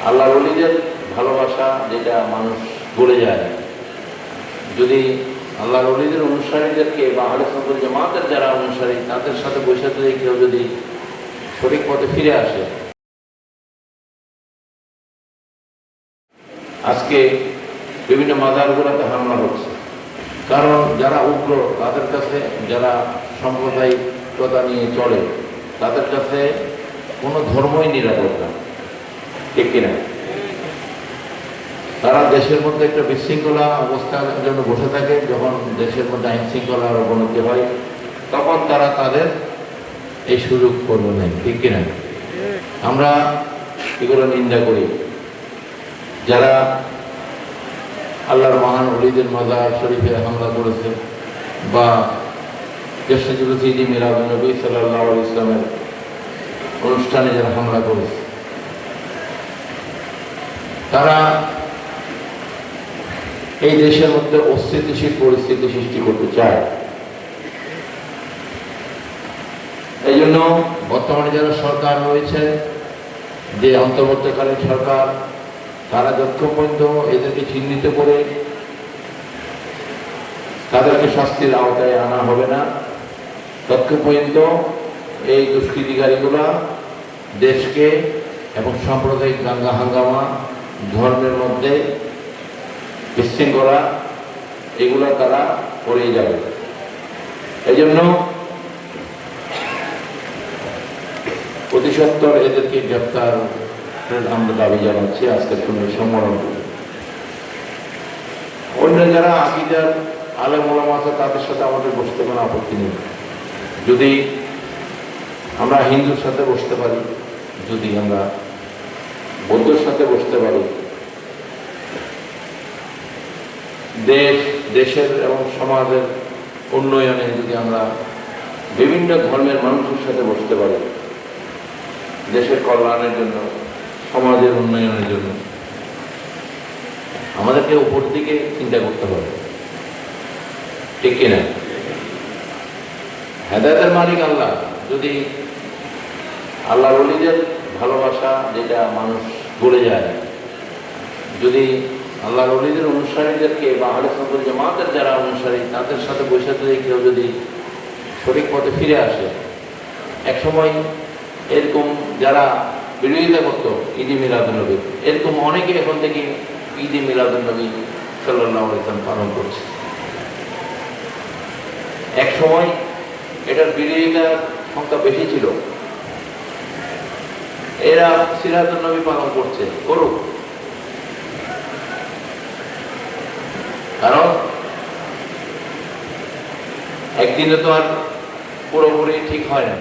আল্লাহর ওলিদের ভালোবাসা যেটা মানুষ ভুলে যায়, যদি আল্লাহর ওলিদের অনুসারীদেরকে বা আহলে সুন্নাত ওয়াল জামাতের যারা অনুসারী তাদের সাথে বসে থেকে কেউ যদি সঠিক পথে ফিরে আসে। আজকে বিভিন্ন মাজারগুলোতে হামলা হচ্ছে, কারণ যারা উগ্র তাদের কাছে, যারা সাম্প্রদায়িকতা নিয়ে চলে তাদের কাছে কোনো ধর্মই নিরাপদ না, ঠিক কিনা? তারা দেশের মধ্যে একটা বিশৃঙ্খলা অবস্থার জন্য বসে থাকে। যখন দেশের মধ্যে আইন শৃঙ্খলার অবনতি হয় তখন তারা তাদের এই সুযোগ করবে না, ঠিক কিনা? আমরা এগুলো নিন্দা করি। যারা আল্লাহর মহান ওলিদের মাজার শরীফে হামলা করেছে বা ঈদ মিলাদুন নবী সাল্লাল্লাহু আলাইহি ওয়াসাল্লামের অনুষ্ঠানে যারা হামলা করেছে, তারা এই দেশের মধ্যে অস্থিতিশীল পরিস্থিতি সৃষ্টি করতে চায়। এই জন্য বর্তমানে যারা সরকার রয়েছে, যে অন্তর্বর্তীকালীন সরকার, তারা যতক্ষণ পর্যন্ত এদেরকে চিহ্নিত করে তাদেরকে শাস্তির আওতায় আনা হবে না, ততক্ষণ পর্যন্ত এই দুষ্কৃতিকারীগুলা দেশকে এবং সাম্প্রদায়িক দাঙ্গা হাঙ্গামা, ধর্মের মধ্যে বিশৃঙ্খলা, এগুলো তারা করেই যাবে। এই জন্য অতি সত্বর এদেরকে গ্রেপ্তার আমরা দাবি জানাচ্ছি আজকের সম্মেলন। অন্য যারা আকীদার আলেম ওলামা আছে তাদের সাথে আমাদের বসতে কোনো আপত্তি নেই। যদি আমরা হিন্দুর সাথে বসতে পারি, যদি আমরা বৌদ্ধের সাথে বসতে পারি, দেশের এবং সমাজের উন্নয়নে যদি আমরা বিভিন্ন ধর্মের মানুষের সাথে বসতে পারি, দেশের কল্যাণের জন্য, সমাজের উন্নয়নের জন্য, আমাদেরকে উপর দিকে চিন্তা করতে হবে, ঠিক কিনা? হেদায়েতের মালিক আল্লাহ। যদি আল্লাহর ওলিদের ভালোবাসা যেটা মানুষ ভুলে যায়, যদি আল্লাহর ওলিদের অনুসারীদেরকে বা আহলে সুন্নাত ওয়াল জামাতের যারা অনুসারী তাদের সাথে বসে থেকে কেউ যদি সঠিক পথে ফিরে আসে, একসময় এরকম যারা বিরোধিতা করতো ঈদ মিলাদুন নবী, এরকম অনেকে এখন থেকে ঈদ মিলাদুন নবী সাল্লাল্লাহু আলাইহি ওয়াসাল্লাম পালন করছে। এক সময় এটার বিরোধিতার সংখ্যা বেশি ছিল, এরা সিরাতুন নবী পালন করছে, করুক, কারণ একদিনে তো আর পুরোপুরি ঠিক হয় না।